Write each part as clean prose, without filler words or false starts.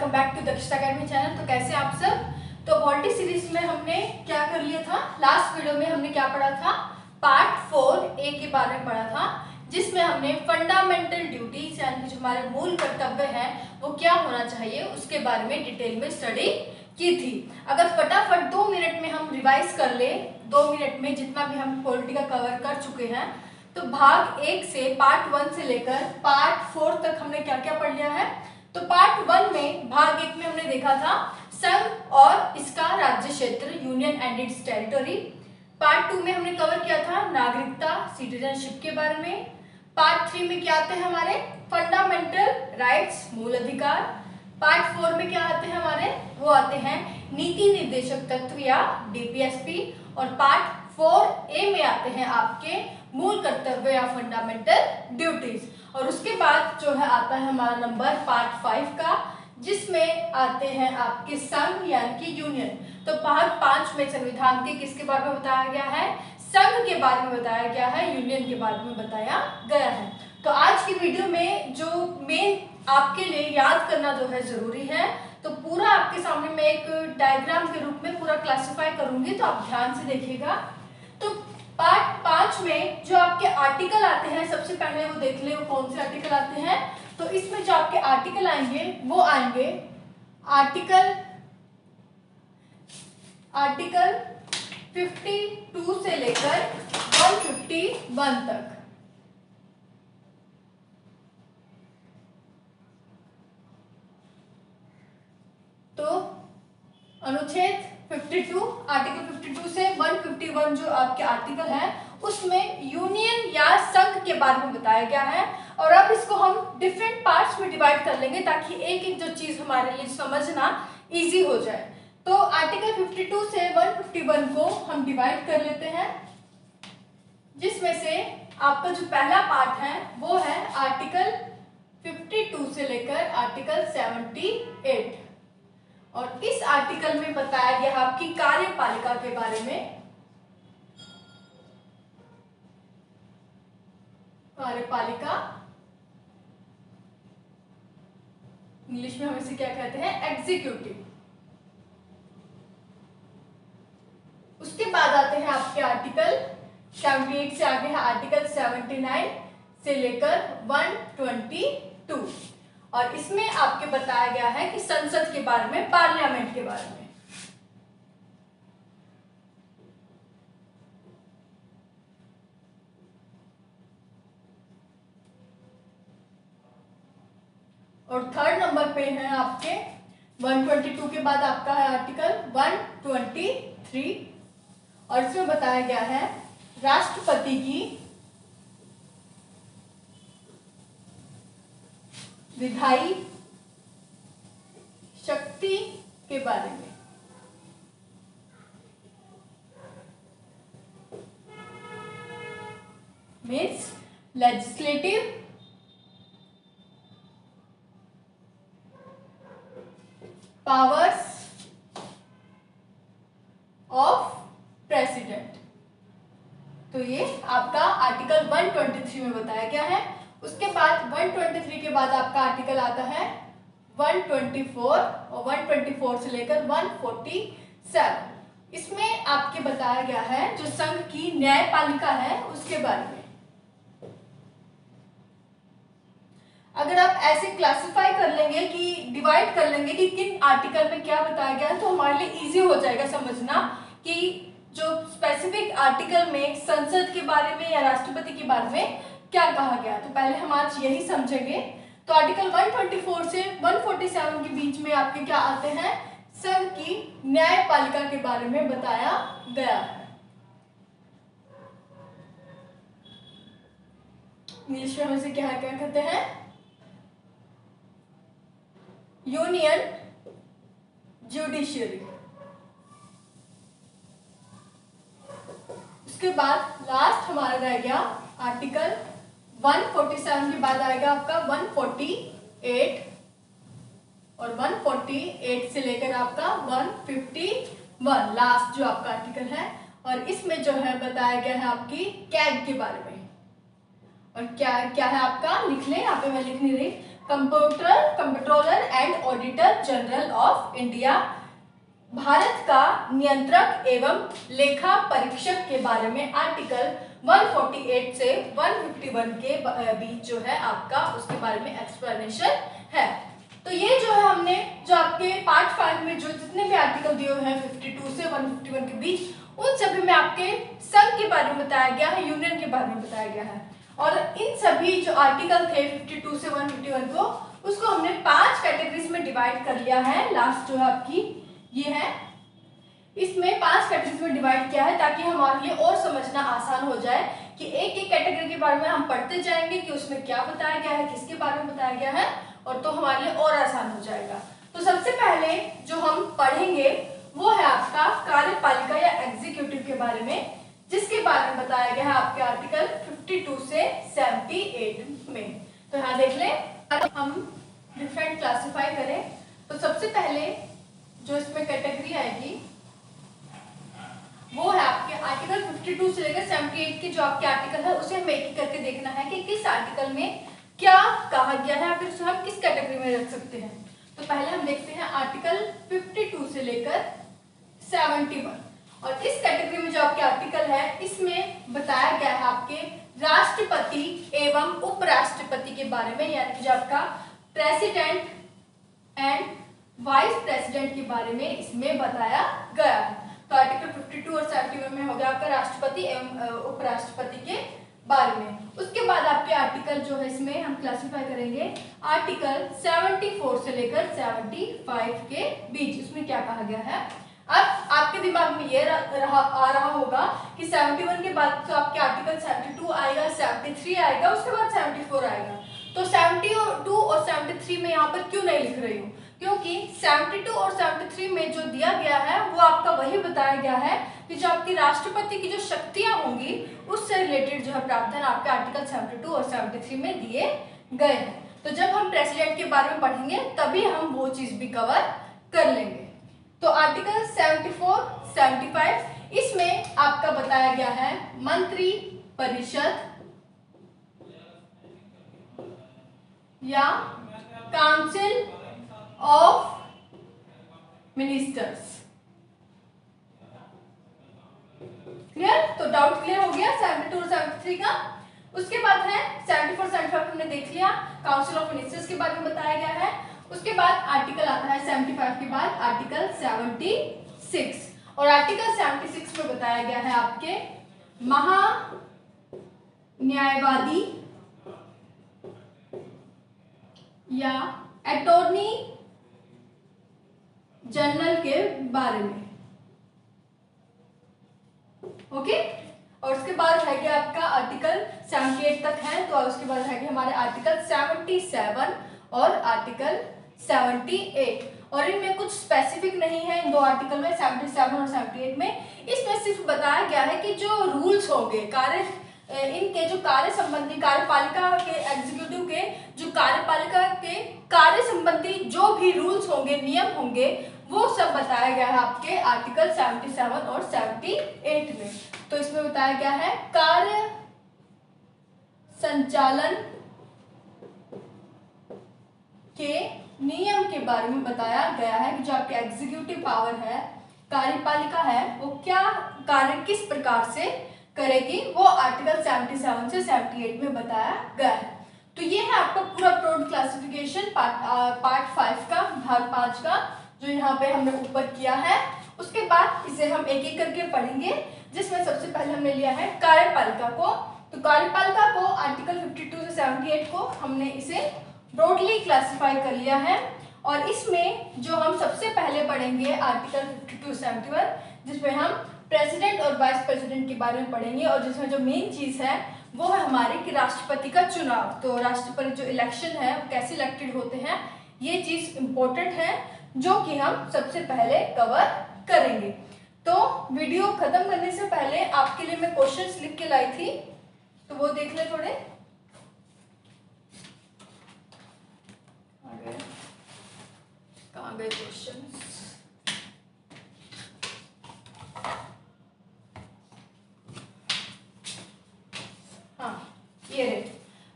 Welcome back to दक्षता academy channel. तो कैसे आप सब। तो पॉलिटी सीरीज में हमने क्या कर लिया था, लास्ट वीडियो में हमने क्या पढ़ा था, पार्ट 4A के बारे में पढ़ा था, जिसमें हमने फंडामेंटल ड्यूटीज यानी जो हमारे मूल कर्तव्य हैं वो क्या होना चाहिए उसके बारे में डिटेल में स्टडी की थी। अगर फटाफट 2 मिनट में हम रिवाइज कर ले, 2 मिनट में जितना भी हम पॉलिटी का कवर कर चुके हैं, तो भाग 1 से पार्ट 1 से लेकर पार्ट 4 तक हमने क्या क्या पढ़ लिया है। तो पार्ट 1 में, भाग 1 में हमने देखा था संघ और इसका राज्य क्षेत्र, union and it's territory. Part 2 में हमने कवर किया था नागरिकता, सिटीजनशिप के बारे में। पार्ट 3 में क्या आते हैं हमारे, फंडामेंटल राइट्स, मूल अधिकार। पार्ट 4 में क्या आते हैं हमारे, वो आते हैं नीति निर्देशक तत्व या डीपीएसपी। और पार्ट 4A में आते हैं आपके मूल कर्तव्य या फंडामेंटल ड्यूटीज। और उसके बाद जो है आता है हमारा नंबर पार्ट 5 का, जिसमें आते हैं आपके संघ यानी कि यूनियन। तो पार्ट 5 में संविधान के किसके बारे में बताया गया है, संघ के बारे में बताया गया है, यूनियन के बारे में बताया गया है। तो आज की वीडियो में जो मेन आपके लिए याद करना जो है जरूरी है, तो पूरा आपके सामने मैं एक डायग्राम के रूप में पूरा क्लासिफाई करूंगी, तो आप ध्यान से देखिएगा। तो पार्ट 5 में जो आपके आर्टिकल आते हैं, सबसे पहले वो देख ले वो कौन से आर्टिकल आते हैं। तो इसमें जो आपके आर्टिकल आएंगे वो आएंगे आर्टिकल 52 से लेकर 151 तक। तो अनुच्छेद 52, आर्टिकल 52 से 151 जो आपके आर्टिकल है उसमें यूनियन या संघ के बारे में बताया गया है। और अब इसको हम डिफरेंट पार्ट्स में डिवाइड कर लेंगे ताकि एक एक जो चीज हमारे लिए समझना इजी हो जाए। तो आर्टिकल 52 से 151 को हम डिवाइड कर लेते हैं, जिसमें से आपका जो पहला पार्ट है वो है आर्टिकल 52 से लेकर आर्टिकल 78। और इस आर्टिकल में बताया गया आपकी कार्यपालिका के बारे में। कार्यपालिका इंग्लिश में हम इसे क्या कहते हैं, एग्जीक्यूटिव। उसके बाद आते हैं आपके आर्टिकल 78 से आगे है आर्टिकल 79 से लेकर 122। और इसमें आपके बताया गया है कि संसद के बारे में, पार्लियामेंट के बारे में। और थर्ड नंबर पे है आपके 122 के बाद आपका है आर्टिकल 123। और इसमें बताया गया है राष्ट्रपति की विधायी शक्ति के बारे में। Means legislative powers of president. तो ये आपका आर्टिकल 123 में बताया गया है। उसके बाद 123 के बाद आपका आर्टिकल आता है 124 और 124 से लेकर 147। इसमें आपके बताया गया है जो संघ की न्यायपालिका है उसके बारे में। अगर आप ऐसे क्लासिफाई कर लेंगे कि डिवाइड कर लेंगे कि किन आर्टिकल में क्या बताया गया है, तो हमारे लिए इजी हो जाएगा समझना कि जो स्पेसिफिक आर्टिकल में संसद के बारे में या राष्ट्रपति के बारे में क्या कहा गया। तो पहले हम आज यही समझेंगे। तो आर्टिकल 124 से 147 के बीच में आपके क्या आते हैं, संघ की न्यायपालिका के बारे में बताया गया है। इंग्लिश में हम इसे क्या क्या कहते हैं, यूनियन जुडिशियरी। उसके बाद लास्ट हमारा रह गया आर्टिकल 147 के बाद आएगा आपका 148 और 148 से लेकर आपका 151 लास्ट जो आपका आर्टिकल है। और इसमें जो है बताया गया है आपकी कैग के बारे में। और क्या क्या है आपका, लिख लें, यहाँ पे मैं लिख नहीं रही। Comptroller and auditor general of India, Bharat का नियंत्रक एवं लेखा परीक्षक के बारे में आर्टिकल 148 से 151 के बीच जो है आपका उसके बारे में एक्सप्लेनेशन है। तो ये जो है हमने जो आपके पार्ट 5 में जो जितने भी आर्टिकल दिए हुए हैं 52 से 151 के बीच, उन सभी में आपके संघ के बारे में बताया गया है, यूनियन के बारे में बताया गया है। और इन सभी जो आर्टिकल थे 52 से 151 को, उसको हमने 5 कैटेगरीज में डिवाइड कर लिया है। लास्ट जो है आपकी ये है, इसमें 5 कैटेगरीज में डिवाइड किया है ताकि हमारे लिए और समझना आसान हो जाए कि एक एक कैटेगरी के बारे में हम पढ़ते जाएंगे कि उसमें क्या बताया गया है, किसके बारे में बताया गया है, और तो हमारे लिए और आसान हो जाएगा। तो सबसे पहले जो हम पढ़ेंगे वो है आपका कार्यपालिका या एग्जीक्यूटिव के बारे में, जिसके बारे में बताया गया है आपके आर्टिकल 52 से 78 में। तो यहाँ देख लें, हम डिफरेंट क्लासिफाई करें तो सबसे पहले जो इसमें कैटेगरी आएगी वो है आपके आर्टिकल 52 से लेकर 78 के जो आपके आर्टिकल है उसे हमें एक एक करके देखना है कि किस आर्टिकल में क्या कहा गया है, फिर उसे हम किस कैटेगरी में रख सकते हैं। तो पहले हम देखते हैं आर्टिकल 52 से लेकर 71, और इस कैटेगरी में जो आपके आर्टिकल है इसमें बताया गया है आपके राष्ट्रपति एवं उपराष्ट्रपति के बारे में, यानी कि जो आपका प्रेसिडेंट एंड वाइस प्रेसिडेंट के बारे में इसमें बताया गया है। तो आर्टिकल 52 और 71 में हो गया आपका राष्ट्रपति एवं उपराष्ट्रपति के बारे में। उसके बाद आपके आर्टिकल जो है इसमें हम क्लासिफाई करेंगे आर्टिकल 74 से लेकर 75 के बीच, उसमें क्या कहा गया है। अब आपके दिमाग में ये आ रहा होगा कि 71 के बाद तो आपके आर्टिकल 72 आएगा, 73 आएगा, उसके बाद 74 आएगा। तो 72 और 73 में यहाँ पर क्यों नहीं लिख रही हूँ, क्योंकि 72 और 73 में जो दिया गया है वो आपका वही बताया गया है कि जो आपकी राष्ट्रपति की जो शक्तियां होंगी उससे रिलेटेड जो है प्रावधान आपके आर्टिकल 72 और 73 में दिए गए हैं। तो जब हम प्रेसिडेंट के बारे में पढ़ेंगे तभी हम वो चीज भी कवर कर लेंगे। तो आर्टिकल 74, 75 इसमें आपका बताया गया है मंत्री परिषद या काउंसिल ऑफ मिनिस्टर्स। क्लियर? तो डाउट क्लियर हो गया 72 और 73 का। उसके बाद है 74, 75 हमने देख लिया, काउंसिल ऑफ मिनिस्टर्स के बारे में बताया गया है। उसके बाद आर्टिकल आता है 75 के बाद आर्टिकल 76, और आर्टिकल 76 में बताया गया है आपके महा न्यायवादी या अटॉर्नी जनरल के बारे में। ओके, और उसके बाद है गया आपका आर्टिकल 78 तक है, तो उसके बाद है हमारे आर्टिकल 77 और आर्टिकल 78, और इनमें कुछ स्पेसिफिक नहीं है इन दो आर्टिकल में 77 और 78 में। इसमें सिर्फ बताया गया है कि जो रूल्स होंगे इनके जो कार्य संबंधी कार्यपालिका के एग्जीक्यूटिव के जो कार्यपालिका के कार्य संबंधी जो भी रूल्स होंगे, नियम होंगे, वो सब बताया गया है आपके आर्टिकल 77 और 78 में। तो इसमें बताया गया है कार्य संचालन के नियम के बारे में बताया गया है कि जो आपके एग्जीक्यूटिव पावर है, कार्यपालिका है, वो क्या कार्य किस प्रकार से करेगी, वो आर्टिकल 77 से 78 में बताया गया है। तो ये है आपका पूरा ब्रॉड क्लासिफिकेशन पार्ट 5 का, भाग 5 का, जो यहाँ पे हमने ऊपर किया है। उसके बाद इसे हम एक एक करके पढ़ेंगे, जिसमें सबसे पहले हमने लिया है कार्यपालिका को। तो कार्यपालिका को आर्टिकल 52 से 78 को हमने इसे ब्रॉडली क्लासिफाई कर लिया है, और इसमें जो हम सबसे पहले पढ़ेंगे आर्टिकल 52 से 71, जिसमें हम प्रेसिडेंट और वाइस प्रेसिडेंट के बारे में पढ़ेंगे, और जिसमें जो मेन चीज है वो है हमारे कि राष्ट्रपति का चुनाव। तो राष्ट्रपति जो इलेक्शन है वो कैसे इलेक्टेड होते हैं, ये चीज इंपॉर्टेंट है जो कि हम सबसे पहले कवर करेंगे। तो वीडियो खत्म करने से पहले आपके लिए मैं क्वेश्चंस लिख के लाई थी, तो वो देख ले थोड़े। कहाँ गए क्वेश्चंस? हाँ, ये रहे।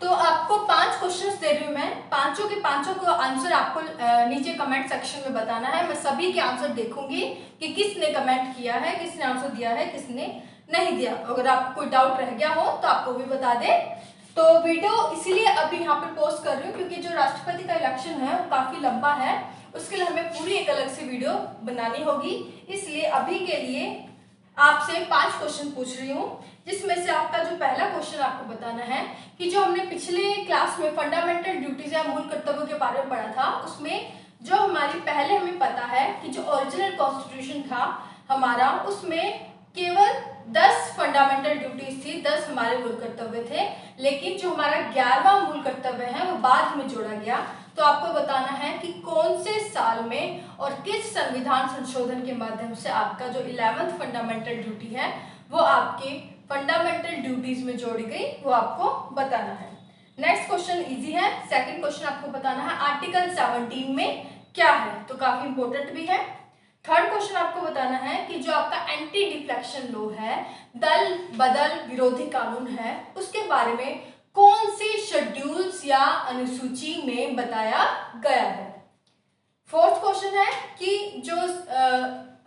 तो आपको 5 क्वेश्चंस दे रही हूँ मैं, 5 पांचों के पांचों को आंसर आपको नीचे कमेंट सेक्शन में बताना है। मैं सभी के आंसर देखूंगी कि किसने कमेंट किया है, किसने आंसर दिया है, किसने नहीं दिया। अगर आपको कोई डाउट रह गया हो तो आपको भी बता दे। तो वीडियो इसीलिए अभी यहाँ पे पोस्ट कर रही हूँ क्योंकि जो राष्ट्रपति का इलेक्शन है वो काफी लंबा है, उसके लिए हमें पूरी एक अलग से वीडियो बनानी होगी। इसलिए अभी के लिए आपसे 5 क्वेश्चन पूछ रही हूँ, जिसमें से आपका जो पहला क्वेश्चन आपको बताना है कि जो हमने पिछले क्लास में फंडामेंटल ड्यूटीज या मूल कर्तव्यों के बारे में पढ़ा था, उसमें जो हमारी पहले हमें पता है कि जो ओरिजिनल कॉन्स्टिट्यूशन था हमारा, उसमें केवल 10 फंडामेंटल ड्यूटीज थी, 10 हमारे मूल कर्तव्य थे। लेकिन जो हमारा 11वां मूल कर्तव्य है वो बाद में जोड़ा गया। तो आपको बताना है कि कौन से साल में और किस संविधान संशोधन के माध्यम से आपका जो 11th फंडामेंटल ड्यूटी है वो आपके फंडामेंटल ड्यूटीज में जोड़ी गई, वो आपको बताना है। नेक्स्ट क्वेश्चन इजी है। सेकंड क्वेश्चन आपको बताना है आर्टिकल 17 में क्या है, तो काफी इंपॉर्टेंट भी है। थर्ड क्वेश्चन आपको बताना है कि जो आपका एंटी डिफ्लेक्शन लॉ है, दल बदल विरोधी कानून है, उसके बारे में कौन से शेड्यूल्स या अनुसूची में बताया गया है। फोर्थ क्वेश्चन है कि जो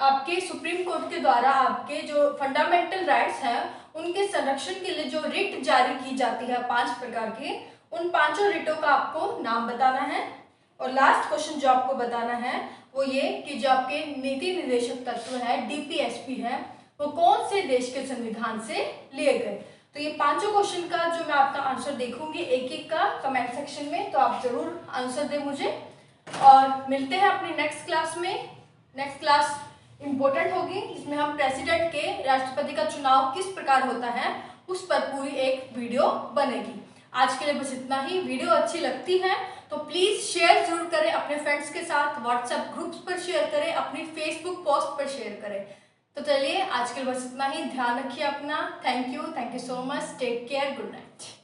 आपके सुप्रीम कोर्ट के द्वारा आपके जो फंडामेंटल राइट्स हैं उनके संरक्षण के लिए जो रिट जारी की जाती है 5 प्रकार के, उन 5 रिटों का आपको नाम बताना है। और लास्ट क्वेश्चन जो आपको बताना है वो ये कि जो आपके नीति निर्देशक तत्व है डीपीएसपी है, वो कौन से देश के संविधान से लिए गए। तो ये 5 क्वेश्चन का जो मैं आपका आंसर देखूंगी एक एक का कमेंट सेक्शन में, तो आप जरूर आंसर दें मुझे। और मिलते हैं अपनी नेक्स्ट क्लास में। नेक्स्ट क्लास इंपॉर्टेंट होगी, जिसमें हम प्रेसिडेंट के, राष्ट्रपति का चुनाव किस प्रकार होता है उस पर पूरी एक वीडियो बनेगी। आज के लिए बस इतना ही। वीडियो अच्छी लगती है तो प्लीज शेयर जरूर करें अपने फ्रेंड्स के साथ, व्हाट्सएप ग्रुप्स पर शेयर करें, अपनी फेसबुक पोस्ट पर शेयर करें। तो चलिए आज के लिए बस इतना ही। ध्यान रखिए अपना। Thank you so much. Take care. Good night.